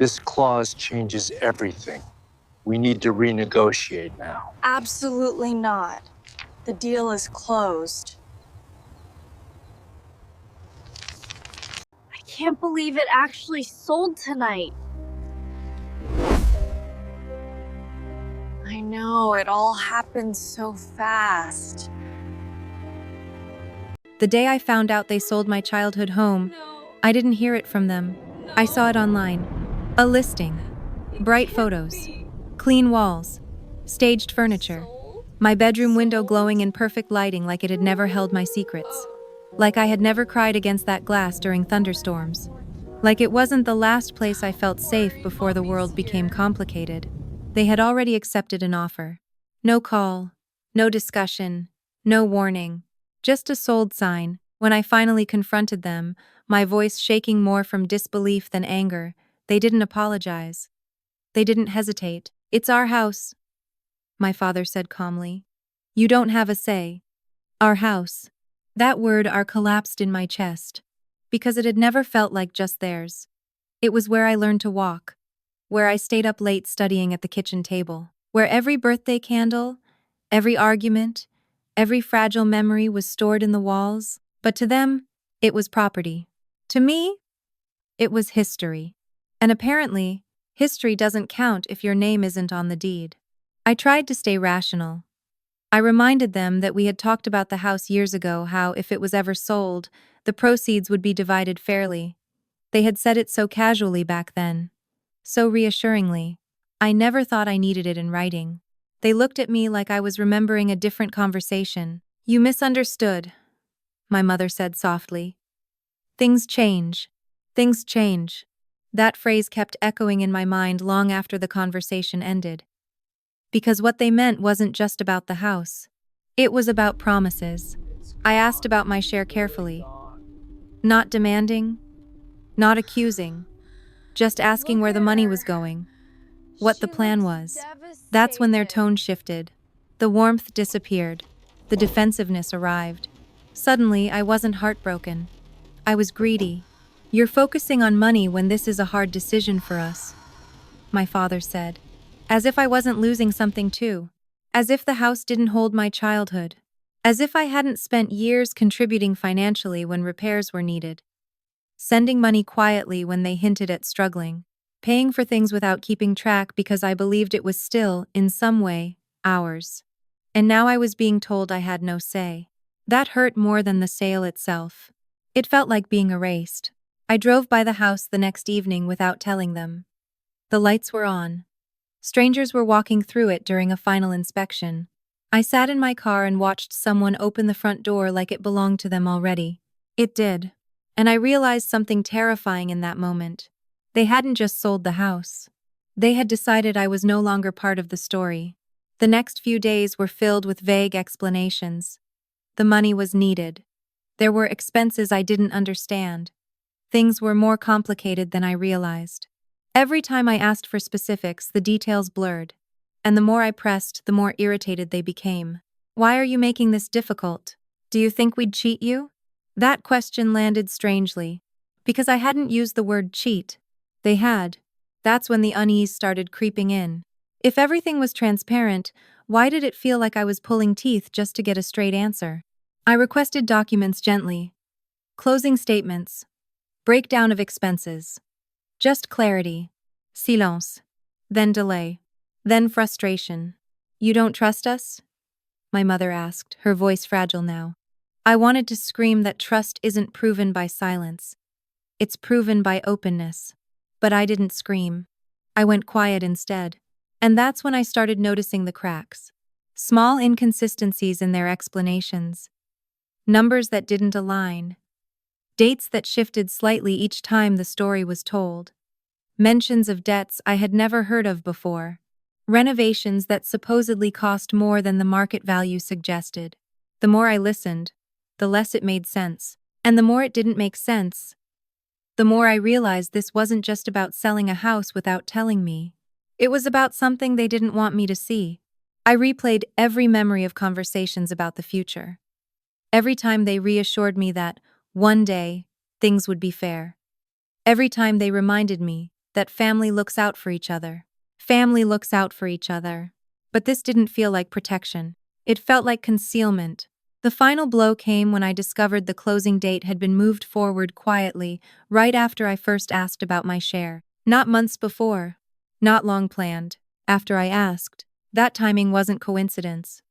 This clause changes everything. We need to renegotiate now. Absolutely not. The deal is closed. I can't believe it actually sold tonight. I know, it all happened so fast. The day I found out they sold my childhood home, I didn't hear it from them. I saw it online. A listing. Bright photos. Clean walls. Staged furniture. My bedroom window glowing in perfect lighting like it had never held my secrets. Like I had never cried against that glass during thunderstorms. Like it wasn't the last place I felt safe before the world became complicated. They had already accepted an offer. No call. No discussion. No warning. Just a sold sign. When I finally confronted them, my voice shaking more from disbelief than anger, they didn't apologize. They didn't hesitate. "It's our house," my father said calmly. "You don't have a say." Our house. That word "our" collapsed in my chest, because it had never felt like just theirs. It was where I learned to walk, where I stayed up late studying at the kitchen table, where every birthday candle, every argument, every fragile memory was stored in the walls. But to them, it was property. To me, it was history. And apparently, history doesn't count if your name isn't on the deed. I tried to stay rational. I reminded them that we had talked about the house years ago, how if it was ever sold, the proceeds would be divided fairly. They had said it so casually back then, so reassuringly. I never thought I needed it in writing. They looked at me like I was remembering a different conversation. "You misunderstood," my mother said softly. "Things change. Things change." That phrase kept echoing in my mind long after the conversation ended. Because what they meant wasn't just about the house. It was about promises. I asked about my share carefully. Not demanding, not accusing, just asking where the money was going, what the plan was. That's when their tone shifted. The warmth disappeared. The defensiveness arrived. Suddenly, I wasn't heartbroken. I was greedy. "You're focusing on money when this is a hard decision for us," my father said. As if I wasn't losing something too. As if the house didn't hold my childhood. As if I hadn't spent years contributing financially when repairs were needed. Sending money quietly when they hinted at struggling. Paying for things without keeping track because I believed it was still, in some way, ours. And now I was being told I had no say. That hurt more than the sale itself. It felt like being erased. I drove by the house the next evening without telling them. The lights were on. Strangers were walking through it during a final inspection. I sat in my car and watched someone open the front door like it belonged to them already. It did. And I realized something terrifying in that moment. They hadn't just sold the house. They had decided I was no longer part of the story. The next few days were filled with vague explanations. The money was needed. There were expenses I didn't understand. Things were more complicated than I realized. Every time I asked for specifics, the details blurred. And the more I pressed, the more irritated they became. "Why are you making this difficult? Do you think we'd cheat you?" That question landed strangely. Because I hadn't used the word cheat. They had. That's when the unease started creeping in. If everything was transparent, why did it feel like I was pulling teeth just to get a straight answer? I requested documents gently. Closing statements. Breakdown of expenses. Just clarity. Silence. Then delay. Then frustration. "You don't trust us?" my mother asked, her voice fragile now. I wanted to scream that trust isn't proven by silence. It's proven by openness. But I didn't scream. I went quiet instead. And that's when I started noticing the cracks. Small inconsistencies in their explanations. Numbers that didn't align. Dates that shifted slightly each time the story was told. Mentions of debts I had never heard of before. Renovations that supposedly cost more than the market value suggested. The more I listened, the less it made sense. And the more it didn't make sense, the more I realized this wasn't just about selling a house without telling me. It was about something they didn't want me to see. I replayed every memory of conversations about the future. Every time they reassured me that, one day, things would be fair. Every time they reminded me that family looks out for each other. Family looks out for each other. But this didn't feel like protection. It felt like concealment. The final blow came when I discovered the closing date had been moved forward quietly, right after I first asked about my share. Not months before. Not long planned. After I asked. That timing wasn't coincidence.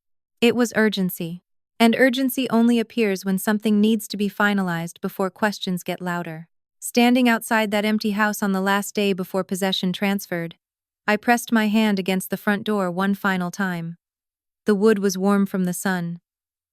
It was urgency. And urgency only appears when something needs to be finalized before questions get louder. Standing outside that empty house on the last day before possession transferred, I pressed my hand against the front door one final time. The wood was warm from the sun.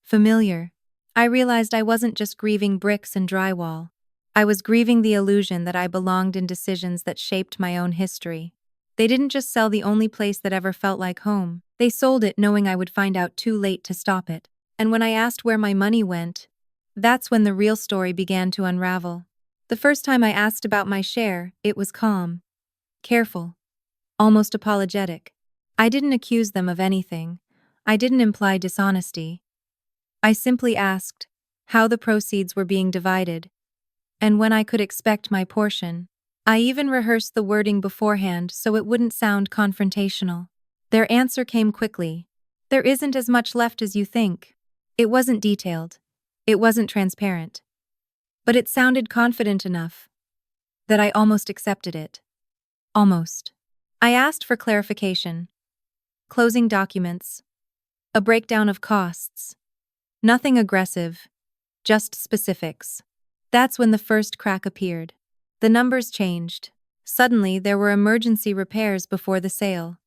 Familiar. I realized I wasn't just grieving bricks and drywall. I was grieving the illusion that I belonged in decisions that shaped my own history. They didn't just sell the only place that ever felt like home. They sold it knowing I would find out too late to stop it. And when I asked where my money went, that's when the real story began to unravel. The first time I asked about my share, it was calm, careful, almost apologetic. I didn't accuse them of anything. I didn't imply dishonesty. I simply asked how the proceeds were being divided, and when I could expect my portion. I even rehearsed the wording beforehand so it wouldn't sound confrontational. Their answer came quickly. There isn't as much left as you think. It wasn't detailed. It wasn't transparent. But it sounded confident enough that I almost accepted it. Almost. I asked for clarification. Closing documents. A breakdown of costs. Nothing aggressive, just specifics. That's when the first crack appeared. The numbers changed. Suddenly, there were emergency repairs before the sale.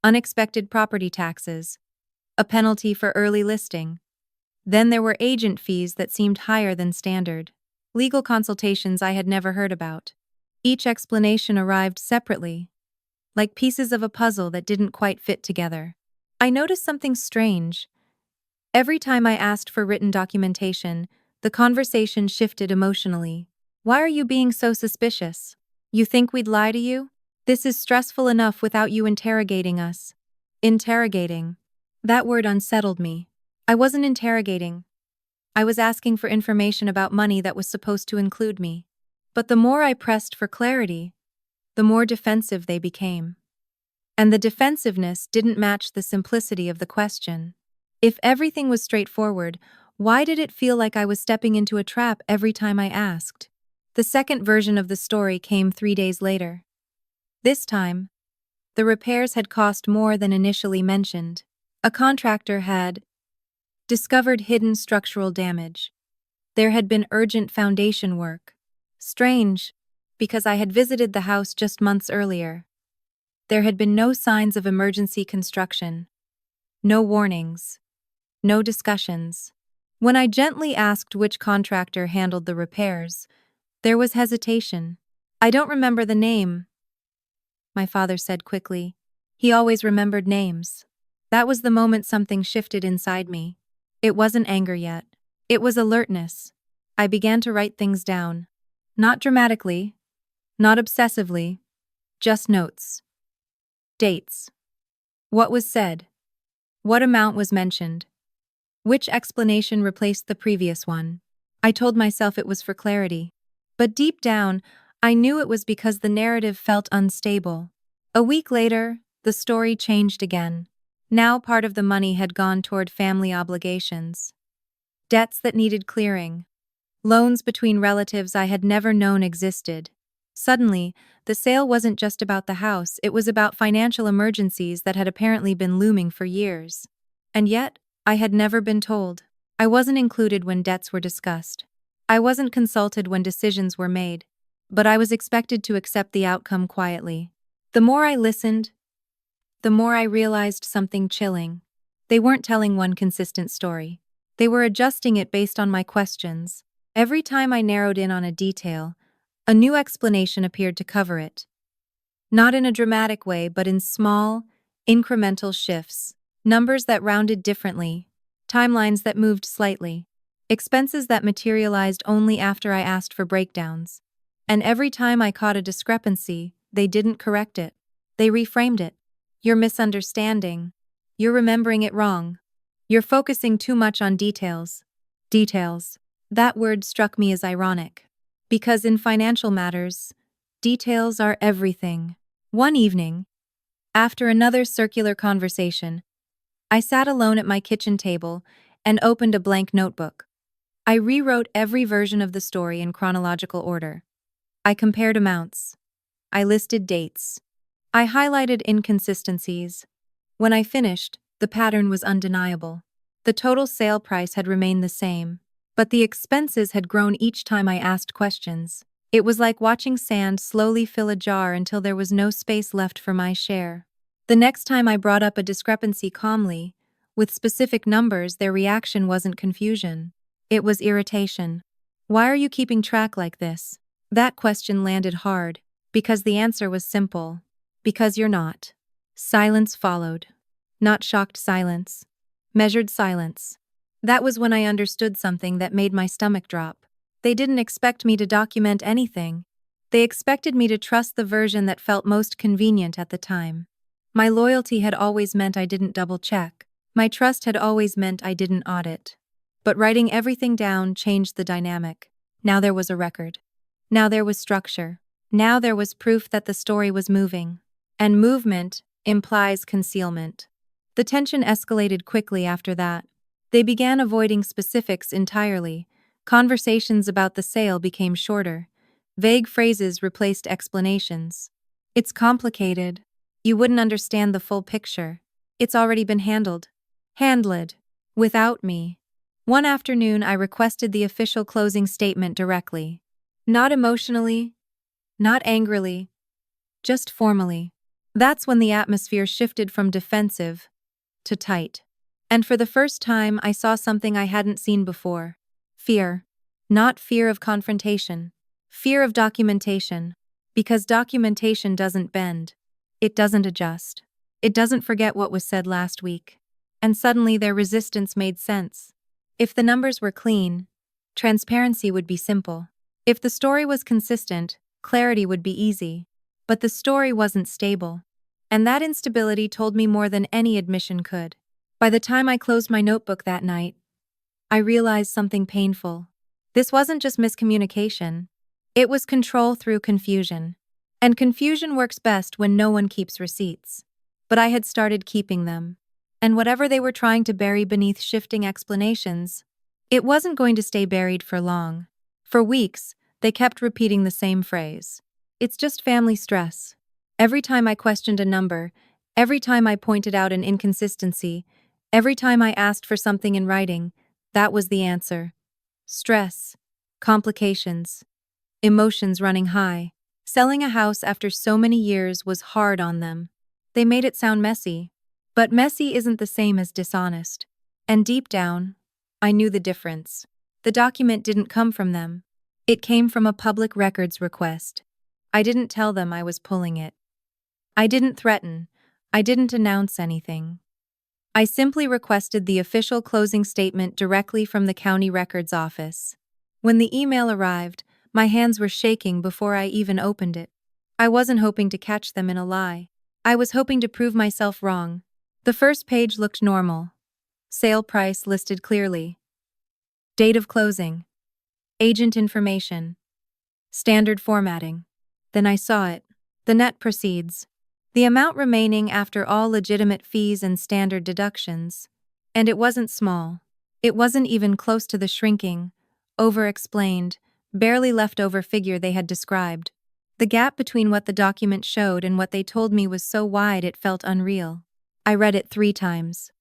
Unexpected property taxes. A penalty for early listing. Then there were agent fees that seemed higher than standard. Legal consultations I had never heard about. Each explanation arrived separately, like pieces of a puzzle that didn't quite fit together. I noticed something strange. Every time I asked for written documentation, the conversation shifted emotionally. Why are you being so suspicious? You think we'd lie to you? This is stressful enough without you interrogating us. Interrogating. That word unsettled me. I wasn't interrogating. I was asking for information about money that was supposed to include me. But the more I pressed for clarity, the more defensive they became. And the defensiveness didn't match the simplicity of the question. If everything was straightforward, why did it feel like I was stepping into a trap every time I asked? The second version of the story came 3 days later. This time, the repairs had cost more than initially mentioned. A contractor had discovered hidden structural damage. There had been urgent foundation work. Strange, because I had visited the house just months earlier. There had been no signs of emergency construction. No warnings. No discussions. When I gently asked which contractor handled the repairs, there was hesitation. I don't remember the name, my father said quickly. He always remembered names. That was the moment something shifted inside me. It wasn't anger yet. It was alertness. I began to write things down. Not dramatically, not obsessively, just notes. Dates. What was said? What amount was mentioned? Which explanation replaced the previous one? I told myself it was for clarity. But deep down, I knew it was because the narrative felt unstable. A week later, the story changed again. Now part of the money had gone toward family obligations. Debts that needed clearing. Loans between relatives I had never known existed. Suddenly, the sale wasn't just about the house, it was about financial emergencies that had apparently been looming for years. And yet, I had never been told. I wasn't included when debts were discussed. I wasn't consulted when decisions were made. But I was expected to accept the outcome quietly. The more I listened, the more I realized something chilling. They weren't telling one consistent story. They were adjusting it based on my questions. Every time I narrowed in on a detail, a new explanation appeared to cover it. Not in a dramatic way, but in small, incremental shifts. Numbers that rounded differently. Timelines that moved slightly. Expenses that materialized only after I asked for breakdowns. And every time I caught a discrepancy, they didn't correct it. They reframed it. You're misunderstanding. You're remembering it wrong. You're focusing too much on details. Details. That word struck me as ironic. Because in financial matters, Details are everything. One evening, after another circular conversation, I sat alone at my kitchen table and opened a blank notebook. I rewrote every version of the story in chronological order. I compared amounts. I listed dates. I highlighted inconsistencies. When I finished, the pattern was undeniable. The total sale price had remained the same, but the expenses had grown each time I asked questions. It was like watching sand slowly fill a jar until there was no space left for my share. The next time I brought up a discrepancy calmly, with specific numbers, their reaction wasn't confusion. It was irritation. Why are you keeping track like this? That question landed hard, because the answer was simple. Because you're not. Silence followed. Not shocked silence. Measured silence. That was when I understood something that made my stomach drop. They didn't expect me to document anything. They expected me to trust the version that felt most convenient at the time. My loyalty had always meant I didn't double-check. My trust had always meant I didn't audit. But writing everything down changed the dynamic. Now there was a record. Now there was structure. Now there was proof that the story was moving. And movement implies concealment. The tension escalated quickly after that. They began avoiding specifics entirely. Conversations about the sale became shorter. Vague phrases replaced explanations. It's complicated. You wouldn't understand the full picture. It's already been handled. Handled. Without me. One afternoon, I requested the official closing statement directly. Not emotionally, not angrily, just formally. That's when the atmosphere shifted from defensive to tight. And for the first time, I saw something I hadn't seen before. Fear. Not fear of confrontation. Fear of documentation. Because documentation doesn't bend. It doesn't adjust. It doesn't forget what was said last week. And suddenly their resistance made sense. If the numbers were clean, transparency would be simple. If the story was consistent, clarity would be easy. But the story wasn't stable. And that instability told me more than any admission could. By the time I closed my notebook that night, I realized something painful. This wasn't just miscommunication. It was control through confusion. And confusion works best when no one keeps receipts. But I had started keeping them. And whatever they were trying to bury beneath shifting explanations, it wasn't going to stay buried for long. For weeks, they kept repeating the same phrase. It's just family stress. Every time I questioned a number, every time I pointed out an inconsistency, every time I asked for something in writing, that was the answer. Stress, complications, emotions running high. Selling a house after so many years was hard on them. They made it sound messy. But messy isn't the same as dishonest. And deep down, I knew the difference. The document didn't come from them. It came from a public records request. I didn't tell them I was pulling it. I didn't threaten. I didn't announce anything. I simply requested the official closing statement directly from the county records office. When the email arrived, my hands were shaking before I even opened it. I wasn't hoping to catch them in a lie. I was hoping to prove myself wrong. The first page looked normal. Sale price listed clearly. Date of closing. Agent information. Standard formatting. Then I saw it. The net proceeds. The amount remaining after all legitimate fees and standard deductions. And it wasn't small. It wasn't even close to the shrinking, over-explained, barely leftover figure they had described. The gap between what the document showed and what they told me was so wide it felt unreal. I read it 3 times.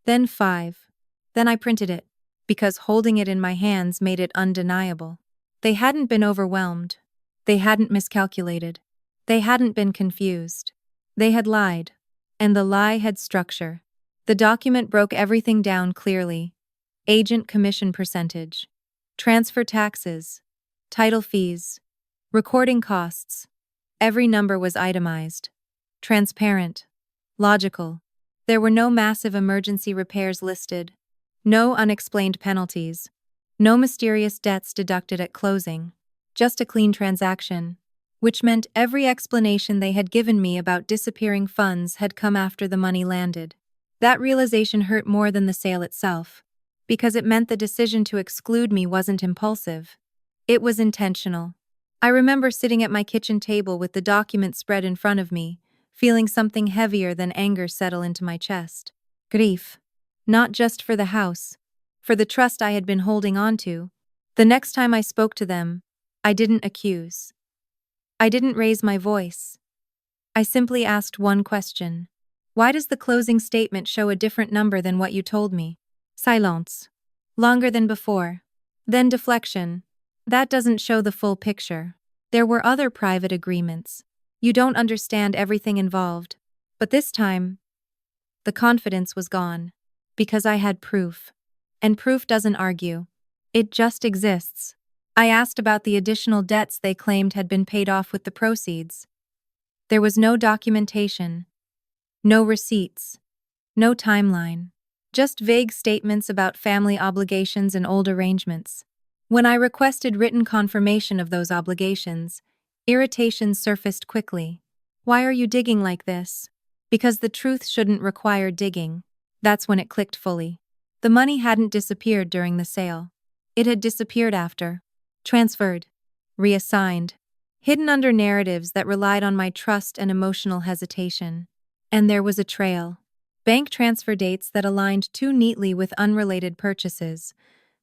Then 5. Then I printed it, because holding it in my hands made it undeniable. They hadn't been overwhelmed. They hadn't miscalculated. They hadn't been confused. They had lied. And the lie had structure. The document broke everything down clearly. Agent commission percentage. Transfer taxes. Title fees. Recording costs. Every number was itemized. Transparent. Logical. There were no massive emergency repairs listed. No unexplained penalties. No mysterious debts deducted at closing. Just a clean transaction. Which meant every explanation they had given me about disappearing funds had come after the money landed. That realization hurt more than the sale itself, because it meant the decision to exclude me wasn't impulsive. It was intentional. I remember sitting at my kitchen table with the document spread in front of me, feeling something heavier than anger settle into my chest. Grief. Not just for the house, for the trust I had been holding on to. The next time I spoke to them, I didn't accuse. I didn't raise my voice. I simply asked one question. Why does the closing statement show a different number than what you told me? Silence. Longer than before. Then deflection. That doesn't show the full picture. There were other private agreements. You don't understand everything involved. But this time, the confidence was gone. Because I had proof. And proof doesn't argue. It just exists. I asked about the additional debts they claimed had been paid off with the proceeds. There was no documentation, no receipts, no timeline, just vague statements about family obligations and old arrangements. When I requested written confirmation of those obligations, irritation surfaced quickly. Why are you digging like this? Because the truth shouldn't require digging. That's when it clicked fully. The money hadn't disappeared during the sale. It had disappeared after. Transferred. Reassigned. Hidden under narratives that relied on my trust and emotional hesitation. And there was a trail. Bank transfer dates that aligned too neatly with unrelated purchases.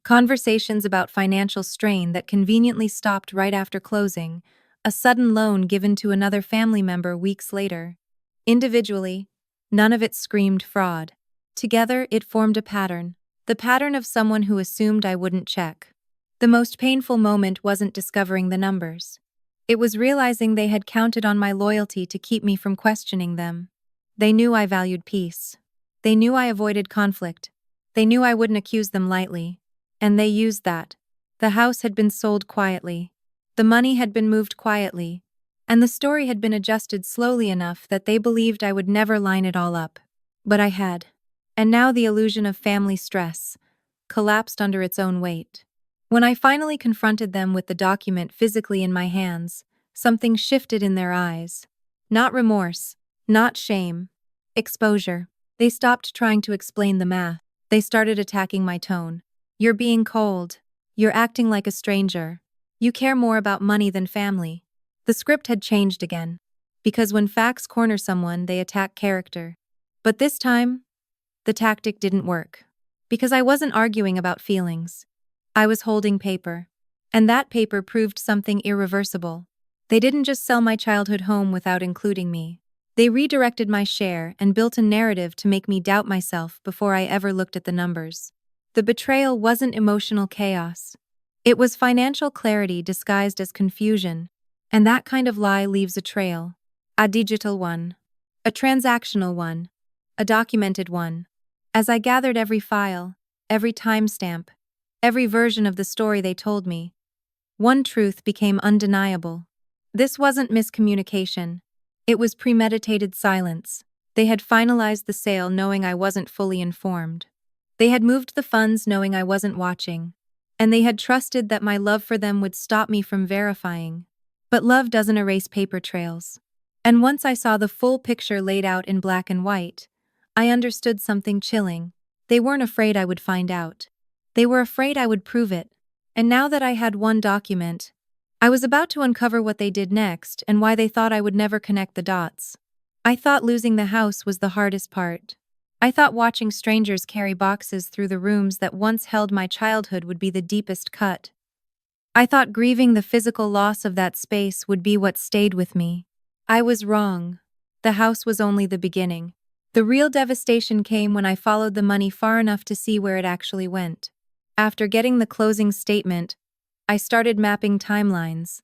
Conversations about financial strain that conveniently stopped right after closing. A sudden loan given to another family member weeks later. Individually, none of it screamed fraud. Together, it formed a pattern. The pattern of someone who assumed I wouldn't check. The most painful moment wasn't discovering the numbers. It was realizing they had counted on my loyalty to keep me from questioning them. They knew I valued peace. They knew I avoided conflict. They knew I wouldn't accuse them lightly. And they used that. The house had been sold quietly. The money had been moved quietly. And the story had been adjusted slowly enough that they believed I would never line it all up. But I had. And now the illusion of family stress collapsed under its own weight. When I finally confronted them with the document physically in my hands, something shifted in their eyes. Not remorse, not shame. Exposure. They stopped trying to explain the math. They started attacking my tone. You're being cold. You're acting like a stranger. You care more about money than family. The script had changed again. Because when facts corner someone, they attack character. But this time, the tactic didn't work. Because I wasn't arguing about feelings. I was holding paper. And that paper proved something irreversible. They didn't just sell my childhood home without including me. They redirected my share and built a narrative to make me doubt myself before I ever looked at the numbers. The betrayal wasn't emotional chaos. It was financial clarity disguised as confusion. And that kind of lie leaves a trail. A digital one. A transactional one. A documented one. As I gathered every file, every timestamp, every version of the story they told me, one truth became undeniable. This wasn't miscommunication. It was premeditated silence. They had finalized the sale knowing I wasn't fully informed. They had moved the funds knowing I wasn't watching. And they had trusted that my love for them would stop me from verifying. But love doesn't erase paper trails. And once I saw the full picture laid out in black and white, I understood something chilling. They weren't afraid I would find out. They were afraid I would prove it. And now that I had one document, I was about to uncover what they did next and why they thought I would never connect the dots. I thought losing the house was the hardest part. I thought watching strangers carry boxes through the rooms that once held my childhood would be the deepest cut. I thought grieving the physical loss of that space would be what stayed with me. I was wrong. The house was only the beginning. The real devastation came when I followed the money far enough to see where it actually went. After getting the closing statement, I started mapping timelines.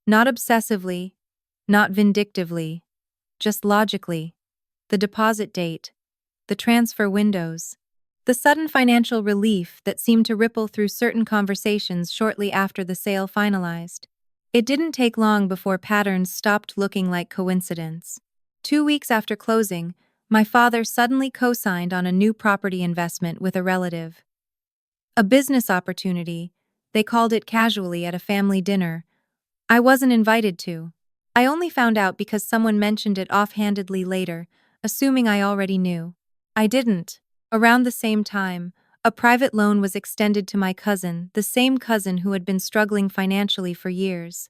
Not obsessively, not vindictively, just logically. The deposit date, the transfer windows, the sudden financial relief that seemed to ripple through certain conversations shortly after the sale finalized. It didn't take long before patterns stopped looking like coincidence. 2 weeks after closing, my father suddenly co-signed on a new property investment with a relative. A business opportunity, they called it casually at a family dinner. I wasn't invited to. I only found out because someone mentioned it offhandedly later, assuming I already knew. I didn't. Around the same time, a private loan was extended to my cousin, the same cousin who had been struggling financially for years.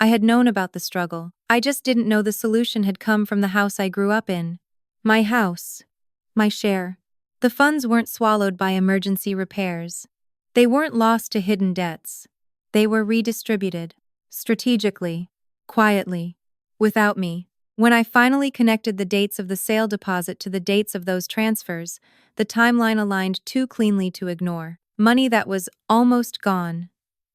I had known about the struggle. I just didn't know the solution had come from the house I grew up in. My house. My share. The funds weren't swallowed by emergency repairs. They weren't lost to hidden debts. They were redistributed. Strategically. Quietly. Without me. When I finally connected the dates of the sale deposit to the dates of those transfers, the timeline aligned too cleanly to ignore. Money that was almost gone,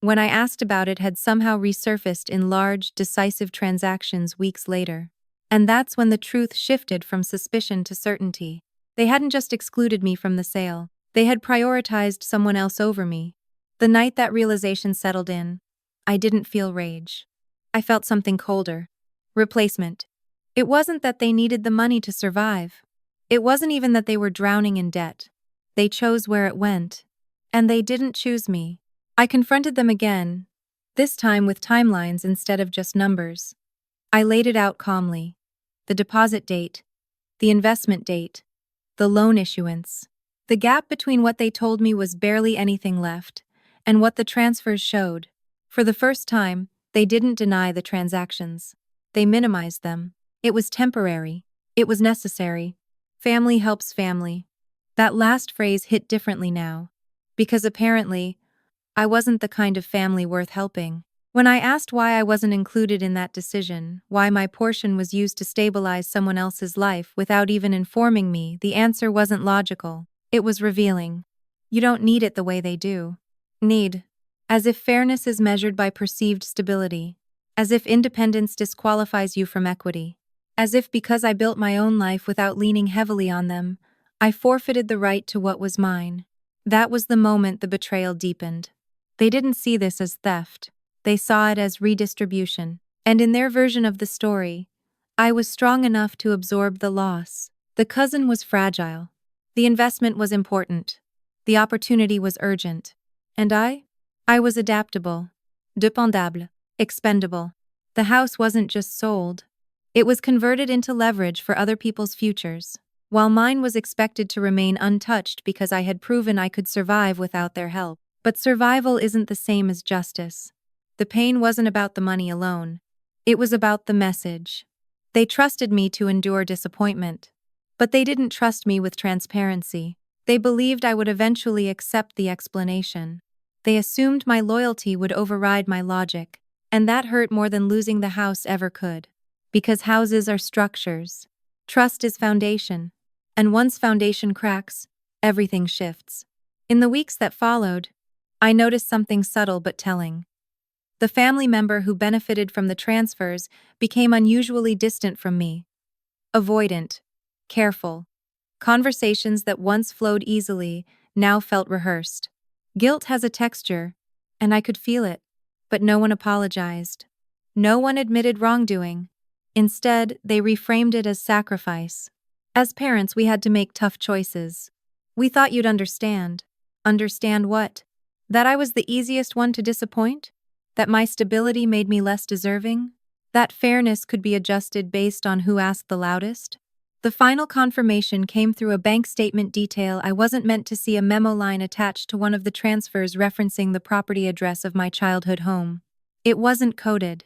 when I asked about it, had somehow resurfaced in large, decisive transactions weeks later. And that's when the truth shifted from suspicion to certainty. They hadn't just excluded me from the sale, they had prioritized someone else over me. The night that realization settled in, I didn't feel rage. I felt something colder. Replacement. It wasn't that they needed the money to survive. It wasn't even that they were drowning in debt. They chose where it went. And they didn't choose me. I confronted them again, this time with timelines instead of just numbers. I laid it out calmly. The deposit date, the investment date, the loan issuance. The gap between what they told me was barely anything left, and what the transfers showed. For the first time, they didn't deny the transactions. They minimized them. It was temporary. It was necessary. Family helps family. That last phrase hit differently now. Because apparently, I wasn't the kind of family worth helping. When I asked why I wasn't included in that decision, why my portion was used to stabilize someone else's life without even informing me, the answer wasn't logical. It was revealing. You don't need it the way they do. Need. As if fairness is measured by perceived stability. As if independence disqualifies you from equity. As if because I built my own life without leaning heavily on them, I forfeited the right to what was mine. That was the moment the betrayal deepened. They didn't see this as theft. They saw it as redistribution. And in their version of the story, I was strong enough to absorb the loss. The cousin was fragile. The investment was important. The opportunity was urgent. And I was adaptable. Dépendable. Expendable. The house wasn't just sold. It was converted into leverage for other people's futures, while mine was expected to remain untouched because I had proven I could survive without their help. But survival isn't the same as justice. The pain wasn't about the money alone. It was about the message. They trusted me to endure disappointment. But they didn't trust me with transparency. They believed I would eventually accept the explanation. They assumed my loyalty would override my logic. And that hurt more than losing the house ever could. Because houses are structures. Trust is foundation. And once foundation cracks, everything shifts. In the weeks that followed, I noticed something subtle but telling. The family member who benefited from the transfers became unusually distant from me. Avoidant. Careful. Conversations that once flowed easily now felt rehearsed. Guilt has a texture, and I could feel it, but no one apologized. No one admitted wrongdoing. Instead, they reframed it as sacrifice. As parents, we had to make tough choices. We thought you'd understand. Understand what? That I was the easiest one to disappoint? That my stability made me less deserving? That fairness could be adjusted based on who asked the loudest? The final confirmation came through a bank statement detail I wasn't meant to see, a memo line attached to one of the transfers referencing the property address of my childhood home. It wasn't coded.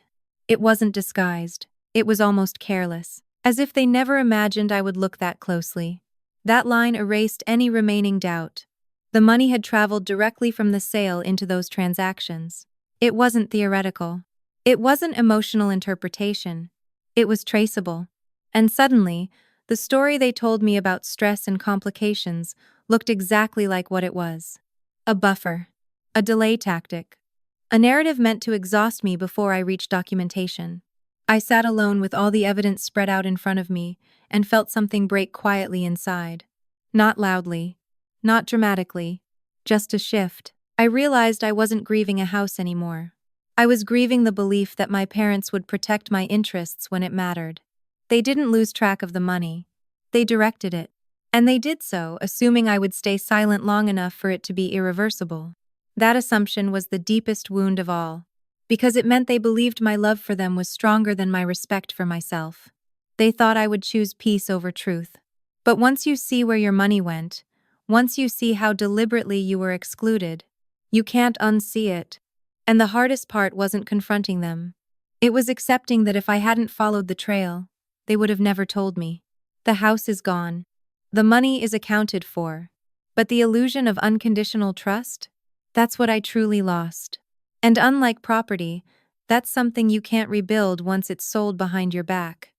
It wasn't disguised. It was almost careless, as if they never imagined I would look that closely. That line erased any remaining doubt. The money had traveled directly from the sale into those transactions. It wasn't theoretical. It wasn't emotional interpretation. It was traceable. And suddenly, the story they told me about stress and complications looked exactly like what it was. A buffer. A delay tactic. A narrative meant to exhaust me before I reached documentation. I sat alone with all the evidence spread out in front of me and felt something break quietly inside. Not loudly. Not dramatically. Just a shift. I realized I wasn't grieving a house anymore. I was grieving the belief that my parents would protect my interests when it mattered. They didn't lose track of the money. They directed it. And they did so, assuming I would stay silent long enough for it to be irreversible. That assumption was the deepest wound of all, because it meant they believed my love for them was stronger than my respect for myself. They thought I would choose peace over truth. But once you see where your money went, once you see how deliberately you were excluded, you can't unsee it. And the hardest part wasn't confronting them. It was accepting that if I hadn't followed the trail, they would have never told me. The house is gone. The money is accounted for. But the illusion of unconditional trust? That's what I truly lost. And unlike property, that's something you can't rebuild once it's sold behind your back.